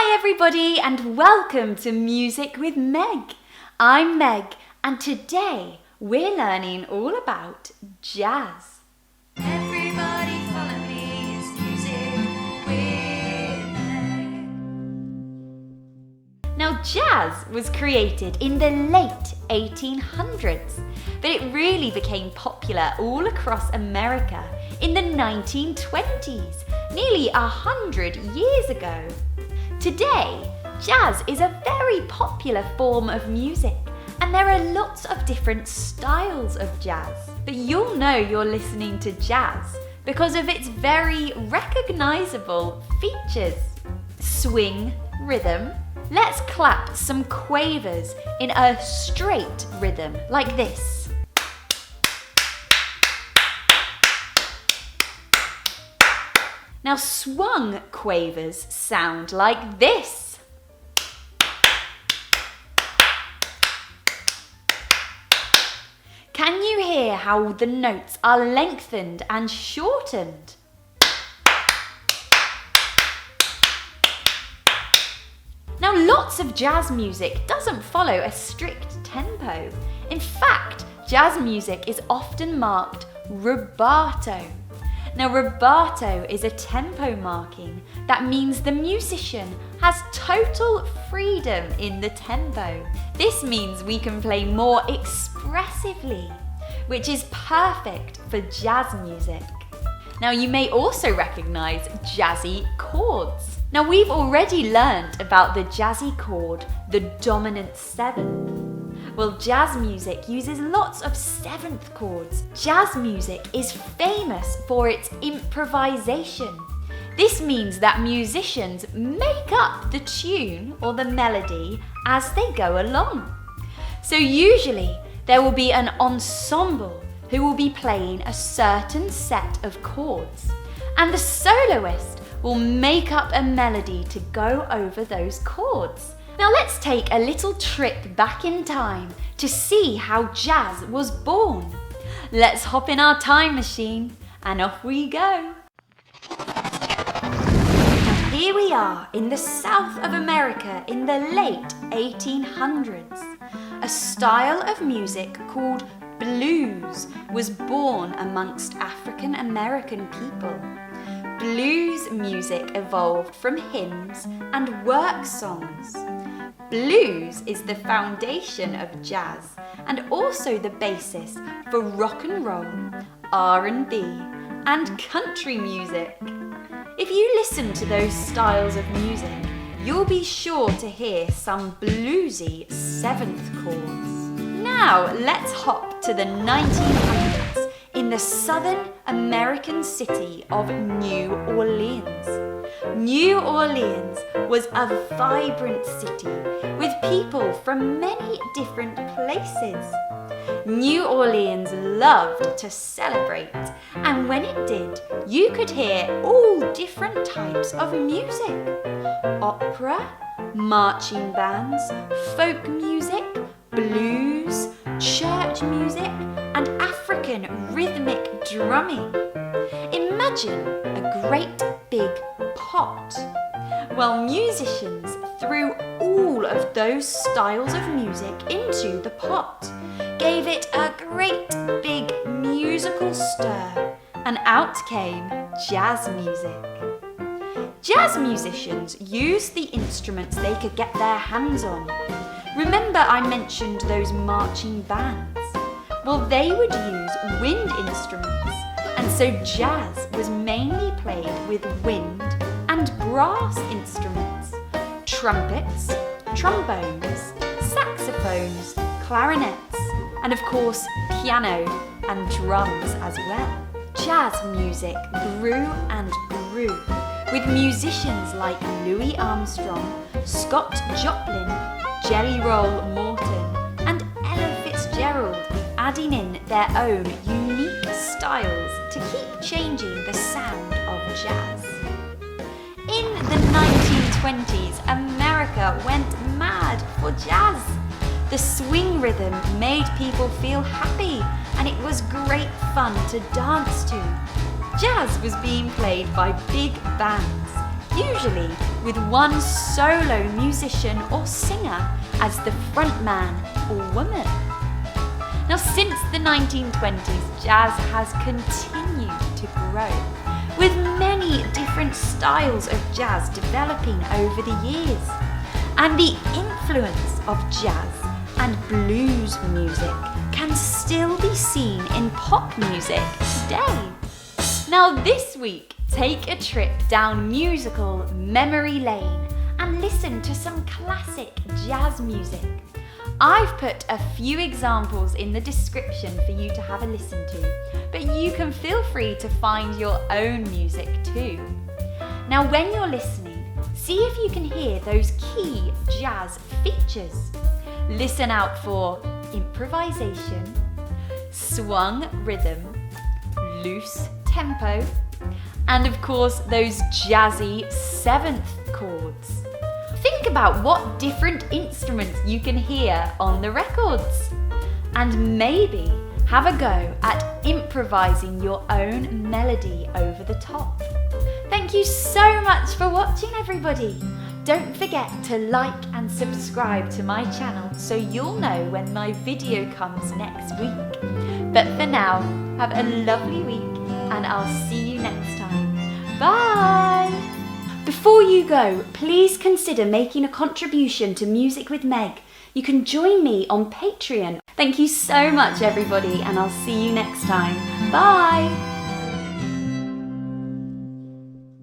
Hi everybody and welcome to Music with Meg. I'm Meg and today we're learning all about jazz. Everybody follow me, it's Music with Meg. Now jazz was created in the late 1800s, but it really became popular all across America in the 1920s, nearly 100 years ago. Today, jazz is a very popular form of music, and there are lots of different styles of jazz. But you'll know you're listening to jazz because of its very recognizable features. Swing rhythm. Let's clap some quavers in a straight rhythm like this. Now swung quavers sound like this. Can you hear how the notes are lengthened and shortened? Now lots of jazz music doesn't follow a strict tempo. In fact, jazz music is often marked rubato. Now rubato is a tempo marking that means the musician has total freedom in the tempo. This means we can play more expressively, which is perfect for jazz music. Now you may also recognize jazzy chords. Now we've already learned about the jazzy chord, the dominant seventh. Well, jazz music uses lots of seventh chords. Jazz music is famous for its improvisation. This means that musicians make up the tune or the melody as they go along. So usually there will be an ensemble who will be playing a certain set of chords, and the soloist will make up a melody to go over those chords. Now let's take a little trip back in time to see how jazz was born. Let's hop in our time machine and off we go. Now here we are in the south of America in the late 1800s. A style of music called blues was born amongst African American people. Blues music evolved from hymns and work songs. Blues is the foundation of jazz and also the basis for rock and roll, R&B, and country music. If you listen to those styles of music, you'll be sure to hear some bluesy seventh chords. Now let's hop to the 1900s in the southern American city of New Orleans. New Orleans was a vibrant city with people from many different places. New Orleans loved to celebrate, and when it did, you could hear all different types of music. Opera, marching bands, folk music, blues, church music, and African rhythmic drumming. Imagine a great big pot. Well, musicians threw all of those styles of music into the pot, gave it a great big musical stir, and out came jazz music. Jazz musicians used the instruments they could get their hands on. Remember I mentioned those marching bands? Well, they would use wind instruments, and so jazz was mainly played with wind and brass instruments, trumpets, trombones, saxophones, clarinets, and of course piano and drums as well. Jazz music grew and grew, with musicians like Louis Armstrong, Scott Joplin, Jelly Roll Morton, and Ella Fitzgerald adding in their own unique styles to keep changing the sound of jazz. In the 1920s, America went mad for jazz. The swing rhythm made people feel happy, and it was great fun to dance to. Jazz was being played by big bands, usually with one solo musician or singer as the frontman or woman. Now, since the 1920s, jazz has continued to grow, with many different styles of jazz developing over the years. And the influence of jazz and blues music can still be seen in pop music today. Now this week, take a trip down musical memory lane and listen to some classic jazz music. I've put a few examples in the description for you to have a listen to, but you can feel free to find your own music too. Now when you're listening, see if you can hear those key jazz features. Listen out for improvisation, swung rhythm, loose tempo, and of course those jazzy seventh chords. Think about what different instruments you can hear on the records, and maybe have a go at improvising your own melody over the top. Thank you so much for watching, everybody. Don't forget to like and subscribe to my channel so you'll know when my video comes next week. But for now, have a lovely week and I'll see you next time. Bye! Before you go, please consider making a contribution to Music with Meg. You can join me on Patreon. Thank you so much, everybody, and I'll see you next time. Bye!